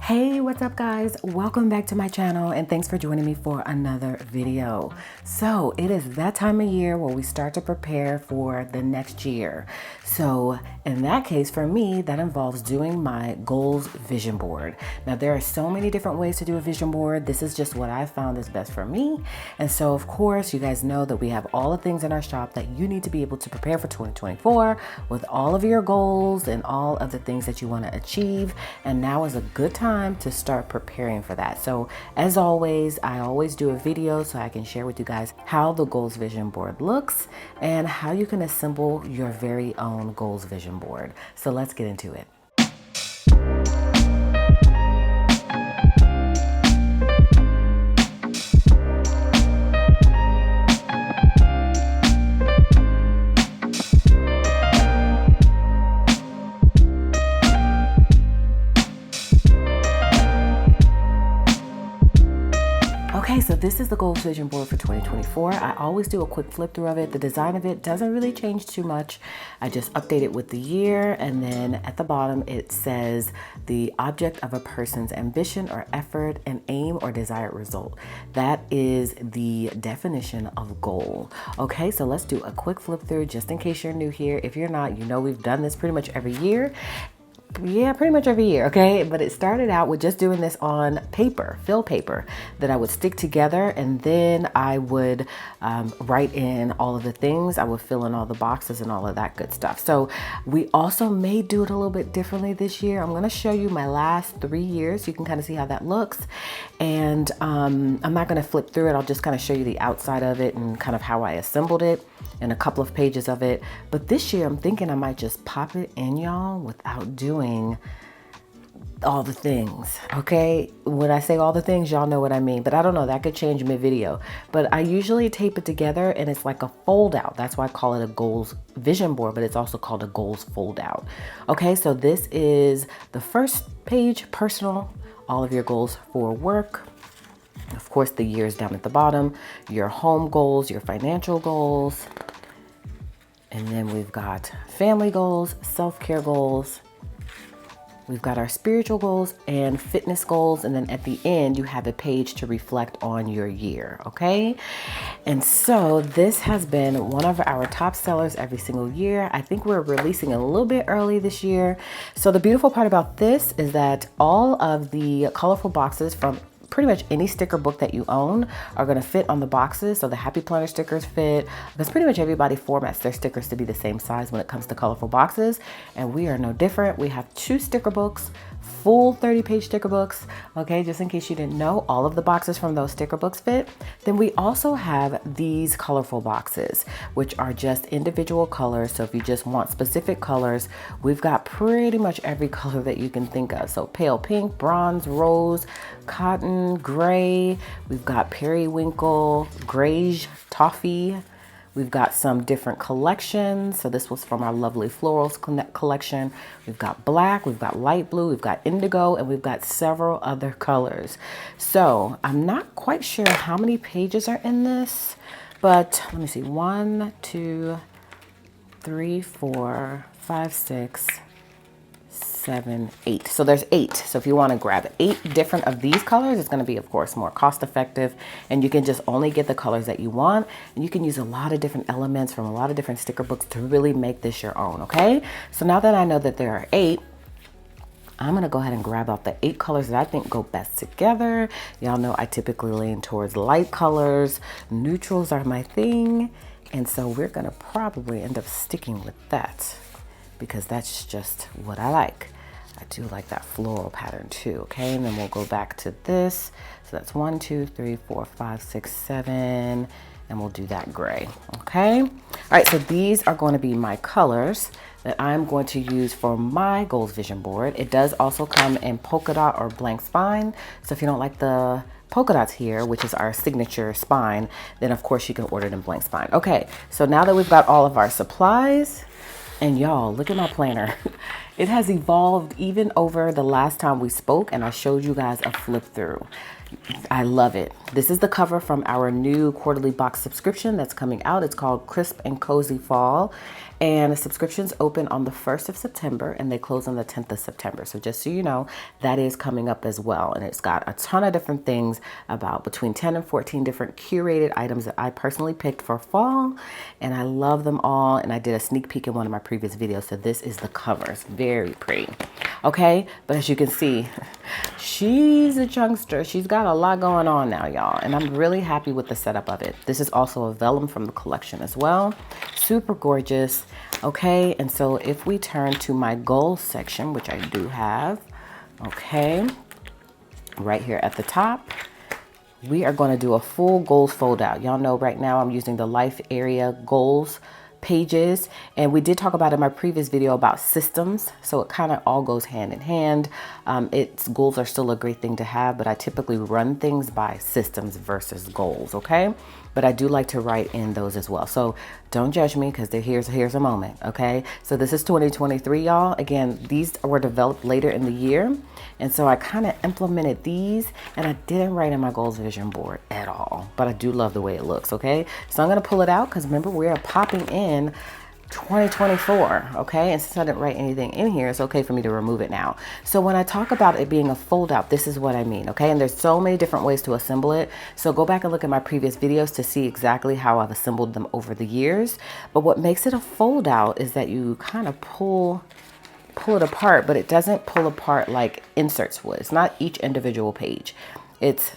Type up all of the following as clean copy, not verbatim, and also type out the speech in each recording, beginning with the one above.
Hey, what's up guys? Welcome back to my channel and thanks for joining me for another video. So it is that time of year where we start to prepare for the next year. So in that case, for me, that involves doing my goals vision board. Now there are so many different ways to do a vision board. This is just what I found is best for me. And so of course, you guys know that we have all the things in our shop that you need to be able to prepare for 2024 with all of your goals and all of the things that you want to achieve. And now is a good time to start preparing for that. So as always, I always do a video so I can share with you guys how the goals vision board looks and how you can assemble your very own goals vision board. So let's get into it. Okay, so this is the goals vision board for 2024. I always do a quick flip through of it. The design of it doesn't really change too much. I just update it with the year, and then at the bottom it says the object of a person's ambition or effort, an aim or desired result. That is the definition of goal. Okay, so let's do a quick flip through just in case you're new here. If you're not, you know we've done this pretty much every year. Yeah, pretty much every year, okay? But it started out with just doing this on paper, fill paper, that I would stick together, and then I would write in all of the things. I would fill in all the boxes and all of that good stuff. So we also may do it a little bit differently this year. I'm gonna show you my last 3 years so you can kind of see how that looks. And I'm not gonna flip through it. I'll just kind of show you the outside of it and kind of how I assembled it and a couple of pages of it. But this year I'm thinking I might just pop it in, y'all, without doing all the things. Okay, when I say all the things, y'all know what I mean, but I don't know, that could change mid-video. But I usually tape it together and it's like a fold out. That's why I call it a goals vision board, but it's also called a goals fold out. Okay, so this is the first page, personal, all of your goals for work. Of course, the years down at the bottom, your home goals, your financial goals. And then we've got family goals, self-care goals. We've got our spiritual goals and fitness goals. And then at the end, you have a page to reflect on your year, okay? And so this has been one of our top sellers every single year. I think we're releasing a little bit early this year. So the beautiful part about this is that all of the colorful boxes from pretty much any sticker book that you own are going to fit on the boxes. So the Happy Planner stickers fit, because pretty much everybody formats their stickers to be the same size when it comes to colorful boxes. And we are no different. We have 2 sticker books, full 30-page sticker books. Okay, just in case you didn't know, all of the boxes from those sticker books fit. Then we also have these colorful boxes, which are just individual colors. So if you just want specific colors, we've got pretty much every color that you can think of. So pale pink, bronze, rose, cotton, gray. We've got periwinkle, grayish, toffee. We've got some different collections. So this was from our lovely florals collection. We've got black, we've got light blue, we've got indigo, and we've got several other colors. So I'm not quite sure how many pages are in this, but let me see. 1, 2, 3, 4, 5, 6, 7, 8. So there's 8. So if you want to grab 8 different of these colors, it's going to be, of course, more cost effective. And you can just only get the colors that you want. And you can use a lot of different elements from a lot of different sticker books to really make this your own. Okay. So now that I know that there are 8, I'm going to go ahead and grab out the 8 colors that I think go best together. Y'all know I typically lean towards light colors. Neutrals are my thing. And so we're going to probably end up sticking with that, because that's just what I like. I do like that floral pattern too, okay? And then we'll go back to this. So that's 1, 2, 3, 4, 5, 6, 7, and we'll do that gray, okay? All right, so these are going to be my colors that I'm going to use for my goals vision board. It does also come in polka dot or blank spine. So if you don't like the polka dots here, which is our signature spine, then of course you can order it in blank spine. Okay, so now that we've got all of our supplies, and y'all, look at my planner. It has evolved even over the last time we spoke, and I showed you guys a flip through. I love it. This is the cover from our new quarterly box subscription that's coming out. It's called Crisp and Cozy Fall. And the subscriptions open on the 1st of September and they close on the 10th of September. So just so you know, that is coming up as well. And it's got a ton of different things, about between 10 and 14 different curated items that I personally picked for fall. And I love them all. And I did a sneak peek in one of my previous videos. So this is the cover. It's very pretty. Okay, but as you can see, she's a chunkster. She's got a lot going on now, y'all, and I'm really happy with the setup of it. This is also a vellum from the collection as well. Super gorgeous. Okay, and so if we turn to my goals section, which I do have, okay, right here at the top, we are going to do a full goals fold out. Y'all know right now I'm using the life area goals pages, and we did talk about in my previous video about systems, so it kind of all goes hand in hand. Goals are still a great thing to have, but I typically run things by systems versus goals, okay? But I do like to write in those as well. So don't judge me, because here's a moment, okay? So this is 2023, y'all. Again, these were developed later in the year, and so I kind of implemented these, and I didn't write in my goals vision board at all, but I do love the way it looks, okay? So I'm gonna pull it out, because remember, we are popping in 2024, okay? And since I didn't write anything in here, it's okay for me to remove it now. So when I talk about it being a fold out, this is what I mean, okay? And there's so many different ways to assemble it. So go back and look at my previous videos to see exactly how I've assembled them over the years. But what makes it a fold out is that you kind of pull it apart, but it doesn't pull apart like inserts would. It's not each individual page. It's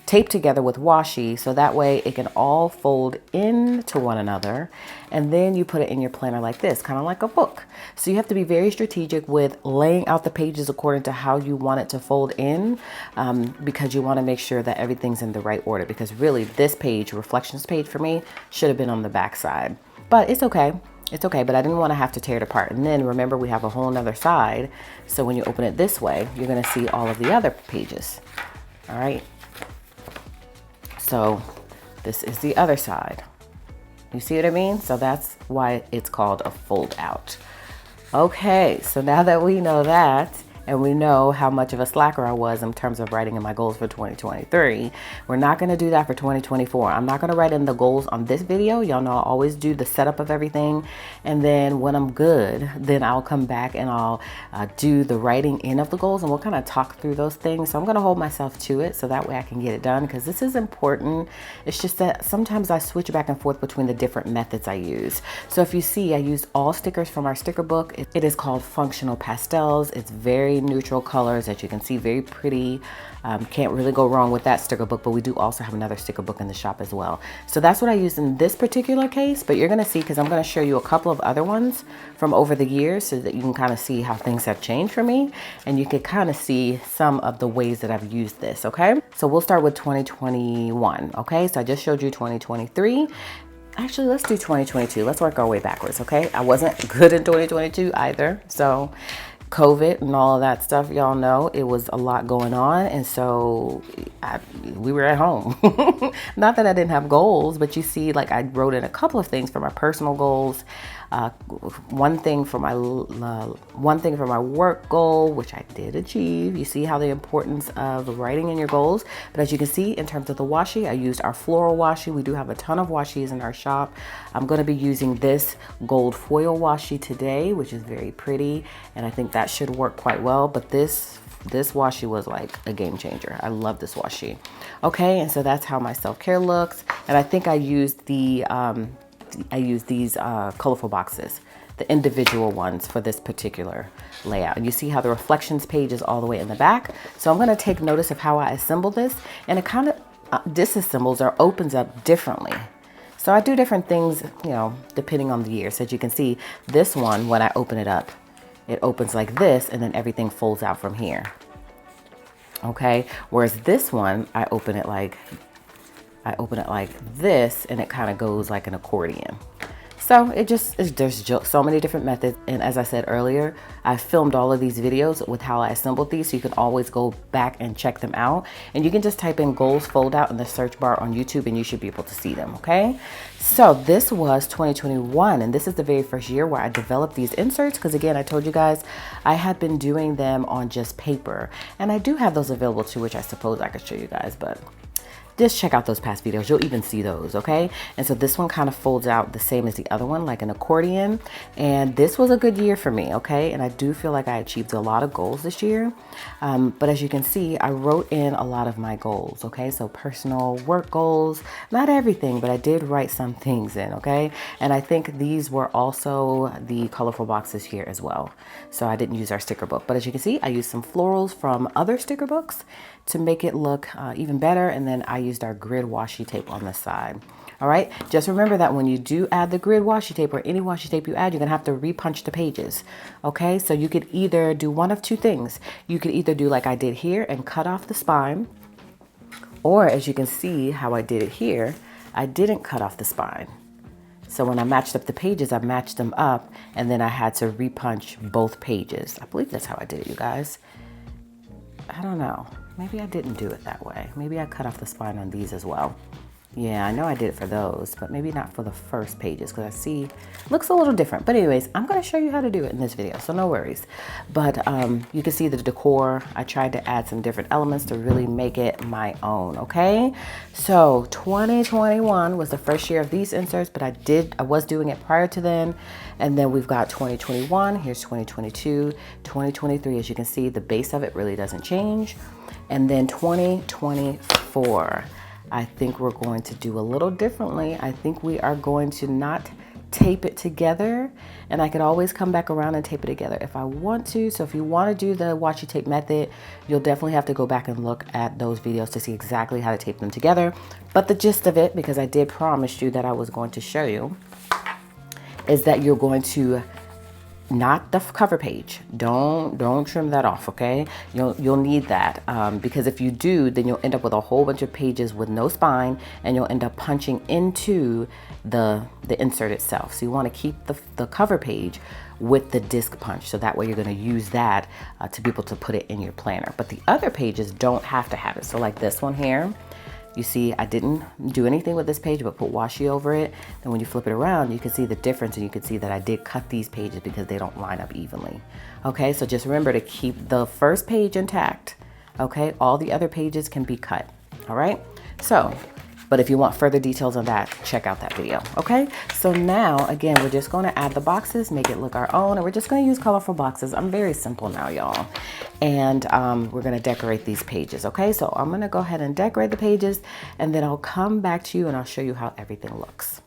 taped together with washi, so that way it can all fold into one another, and then you put it in your planner like this, kind of like a book. So you have to be very strategic with laying out the pages according to how you want it to fold in, because you want to make sure that everything's in the right order, because really this page, reflections page for me, should have been on the back side, but it's okay. It's okay, but I didn't want to have to tear it apart. And then remember, we have a whole nother side, so when you open it this way, you're going to see all of the other pages. All right. So this is the other side. You see what I mean? So that's why it's called a fold out. Okay, so now that we know that, and we know how much of a slacker I was in terms of writing in my goals for 2023, we're not going to do that for 2024. I'm not going to write in the goals on this video. Y'all know I always do the setup of everything, and then when I'm good, then I'll come back and I'll do the writing in of the goals, and we'll kind of talk through those things. So I'm going to hold myself to it so that way I can get it done, because this is important. It's just that sometimes I switch back and forth between the different methods I use. So if you see, I used all stickers from our sticker book. It is called Functional Pastels. It's very neutral colors, as you can see, very pretty. Can't really go wrong with that sticker book, but we do also have another sticker book in the shop as well. So that's what I used in this particular case, but you're going to see, because I'm going to show you a couple of other ones from over the years so that you can kind of see how things have changed for me, and you can kind of see some of the ways that I've used this, okay? So we'll start with 2021, okay? So I just showed you 2023. Actually, let's do 2022. Let's work our way backwards, okay? I wasn't good in 2022 either, so COVID and all of that stuff, y'all know it was a lot going on, and so we were at home. Not that I didn't have goals, but you see, like, I wrote in a couple of things for my personal goals, one thing for my work goal, which I did achieve. You see how the importance of writing in your goals. But as you can see, in terms of the washi, I used our floral washi. We do have a ton of washis in our shop. I'm going to be using this gold foil washi today, which is very pretty, and I think that should work quite well. But this washi was like a game changer. I love this washi. Okay, and so that's how my self-care looks. And I think I used these colorful boxes, the individual ones for this particular layout. And you see how the reflections page is all the way in the back. So I'm going to take notice of how I assemble this, and it kind of disassembles or opens up differently. So I do different things, you know, depending on the year. So as you can see, this one, when I open it up, it opens like this, and then everything folds out from here. Okay, whereas this one, I open it like this, and it kind of goes like an accordion. So there's just so many different methods. And as I said earlier, I filmed all of these videos with how I assembled these, so you can always go back and check them out. And you can just type in goals Foldout in the search bar on YouTube and you should be able to see them, okay? So this was 2021, and this is the very first year where I developed these inserts, because again, I told you guys I had been doing them on just paper. And I do have those available too, which I suppose I could show you guys, but just check out those past videos. You'll even see those, okay? And so this one kind of folds out the same as the other one, like an accordion. And this was a good year for me, okay? And I do feel like I achieved a lot of goals this year. But as you can see, I wrote in a lot of my goals, okay? So personal work goals, not everything, but I did write some things in, okay? And I think these were also the colorful boxes here as well. So I didn't use our sticker book. But as you can see, I used some florals from other sticker books to make it look even better. And then I used our grid washi tape on the side. All right, just remember that when you do add the grid washi tape or any washi tape you add, you're gonna have to repunch the pages. Okay, so you could either do one of two things. You could either do like I did here and cut off the spine, or as you can see how I did it here, I didn't cut off the spine. So when I matched up the pages, I matched them up, and then I had to repunch both pages. I believe that's how I did it, you guys. I don't know. Maybe I didn't do it that way. Maybe I cut off the spine on these as well. Yeah, I know I did it for those, but maybe not for the first pages, because I see it looks a little different. But anyways, I'm going to show you how to do it in this video, so no worries. But you can see the decor. I tried to add some different elements to really make it my own, okay? So 2021 was the first year of these inserts, but I was doing it prior to then. And then we've got 2021, here's 2022, 2023. As you can see, the base of it really doesn't change. And then 2024, I think we're going to do a little differently. I think we are going to not tape it together, and I could always come back around and tape it together if I want to. So if you want to do the washi tape method, you'll definitely have to go back and look at those videos to see exactly how to tape them together. But the gist of it, because I did promise you that I was going to show you, is that you're going to not the cover page. Don't trim that off, okay? You'll need that because if you do, then you'll end up with a whole bunch of pages with no spine, and you'll end up punching into the insert itself. So you want to keep the cover page with the disc punch, so that way you're going to use that to be able to put it in your planner. But the other pages don't have to have it. So like this one here, you see I didn't do anything with this page but put washi over it. And when you flip it around, you can see the difference, and you can see that I did cut these pages because they don't line up evenly. Okay, so just remember to keep the first page intact. Okay, all the other pages can be cut. All right, so but if you want further details on that, check out that video. Okay, so now again, we're just going to add the boxes, make it look our own, and we're just going to use colorful boxes. I'm very simple now, y'all. And we're going to decorate these pages. Okay, so I'm going to go ahead and decorate the pages, and then I'll come back to you and I'll show you how everything looks.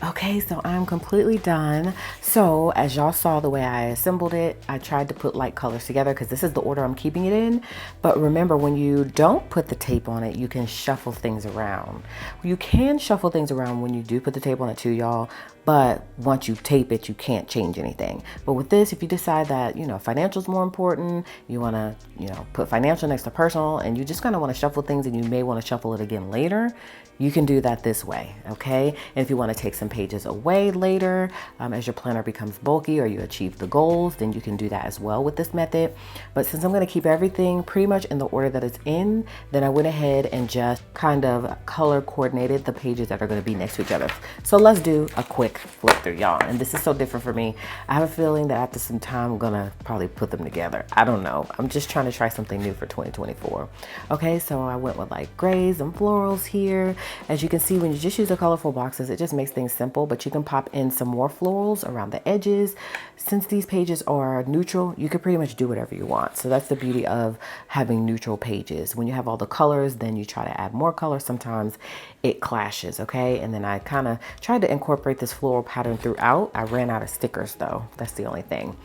Okay, so I'm completely done. So as y'all saw the way I assembled it, I tried to put light colors together because this is the order I'm keeping it in. But remember, when you don't put the tape on it, you can shuffle things around. You can shuffle things around when you do put the tape on it too, y'all. But once you tape it, you can't change anything. But with this, if you decide that, you know, financial is more important, you want to, you know, put financial next to personal, and you just kind of want to shuffle things and you may want to shuffle it again later, you can do that this way, okay? And if you want to take some pages away later, as your planner becomes bulky or you achieve the goals, then you can do that as well with this method. But since I'm going to keep everything pretty much in the order that it's in, then I went ahead and just kind of color coordinated the pages that are going to be next to each other. So let's do a quick flip through, y'all. And this is so different for me. I have a feeling that after some time, I'm going to probably put them together. I don't know. I'm just trying to try something new for 2024. Okay, so I went with like grays and florals here. As you can see, when you just use the colorful boxes, it just makes things simple, but you can pop in some more florals around the edges. Since these pages are neutral, you can pretty much do whatever you want. So that's the beauty of having neutral pages. When you have all the colors, then you try to add more colors. Sometimes it clashes, okay? And then I kind of tried to incorporate this floral pattern throughout. I ran out of stickers though. That's the only thing.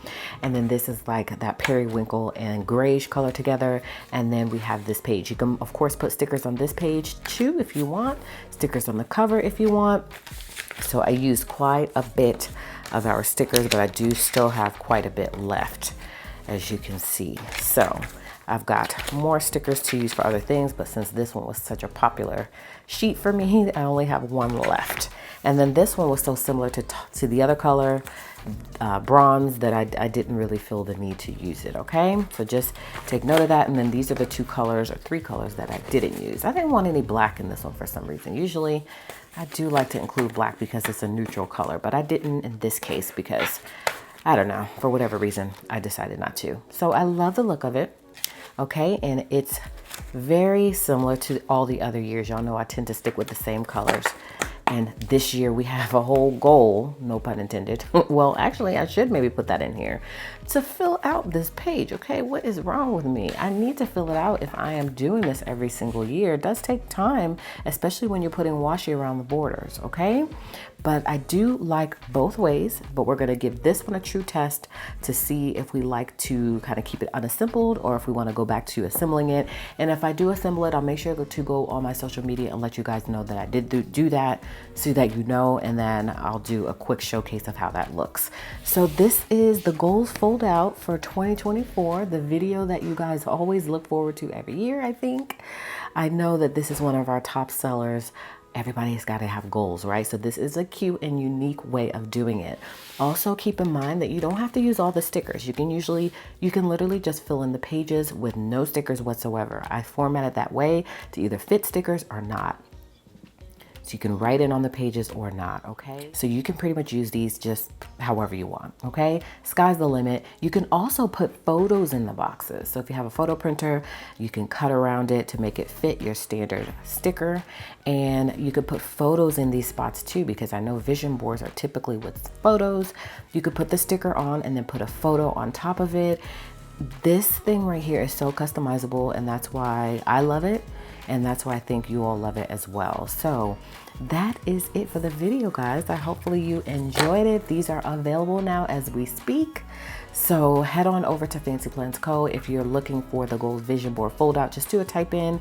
And then this is like that periwinkle and grayish color together. And then we have this page. You can of course put stickers on this page too if you want. Stickers on the cover if you want. So I used quite a bit of our stickers, but I do still have quite a bit left, as you can see. So I've got more stickers to use for other things, but since this one was such a popular sheet for me, I only have one left. And then this one was so similar to the other color, bronze, that I didn't really feel the need to use it, okay? So just take note of that. And then these are the two colors or three colors that I didn't use. I didn't want any black in this one for some reason. Usually I do like to include black because it's a neutral color, but I didn't in this case because, I don't know, for whatever reason, I decided not to. So I love the look of it, okay? And it's very similar to all the other years. Y'all know I tend to stick with the same colors. And this year we have a whole goal, no pun intended. Well, actually, I should maybe put that in here to fill out this page. Okay, what is wrong with me? I need to fill it out if I am doing this every single year. It does take time, especially when you're putting washi around the borders, okay? But I do like both ways, but we're gonna give this one a true test to see if we like to kind of keep it unassembled or if we wanna go back to assembling it. And if I do assemble it, I'll make sure to go on my social media and let you guys know that I did do that so that you know, and then I'll do a quick showcase of how that looks. So this is the goals fold out for 2024, the video that you guys always look forward to every year, I think. I know that this is one of our top sellers. Everybody's got to have goals, right? So this is a cute and unique way of doing it. Also keep in mind that you don't have to use all the stickers. You can literally just fill in the pages with no stickers whatsoever. I formatted that way to either fit stickers or not. So you can write it on the pages or not, okay? So you can pretty much use these just however you want, okay? Sky's the limit. You can also put photos in the boxes. So if you have a photo printer, you can cut around it to make it fit your standard sticker. And you could put photos in these spots too, because I know vision boards are typically with photos. You could put the sticker on and then put a photo on top of it. This thing right here is so customizable, and that's why I love it. And that's why I think you all love it as well. So that is it for the video, guys. Hopefully you enjoyed it. These are available now as we speak. So head on over to Fancy Plans Co. If you're looking for the Goals Vision Board fold out, just do a type in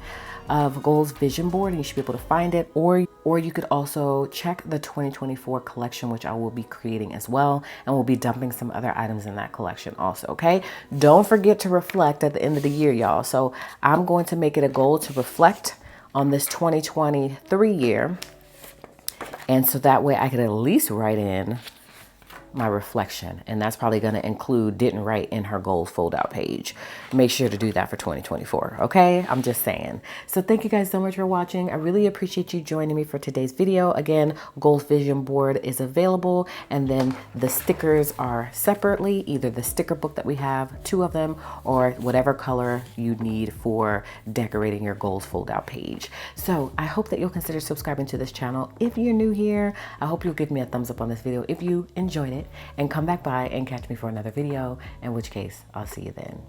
of Goals Vision Board and you should be able to find it. Or you could also check the 2024 collection, which I will be creating as well. And we'll be dumping some other items in that collection also, okay? Don't forget to reflect at the end of the year, y'all. So I'm going to make it a goal to reflect on this 2023 year. And so that way I could at least write in my reflection, and that's probably going to include didn't write in her goals fold out page. Make sure to do that for 2024, okay? I'm just saying. So thank you guys so much for watching. I really appreciate you joining me for today's video. Again, Goals Vision Board is available, and then the stickers are separately, either the sticker book that we have, 2 of them, or whatever color you need for decorating your goals fold out page. So I hope that you'll consider subscribing to this channel. If you're new here, I hope you'll give me a thumbs up on this video if you enjoyed it, and come back by and catch me for another video, in which case I'll see you then.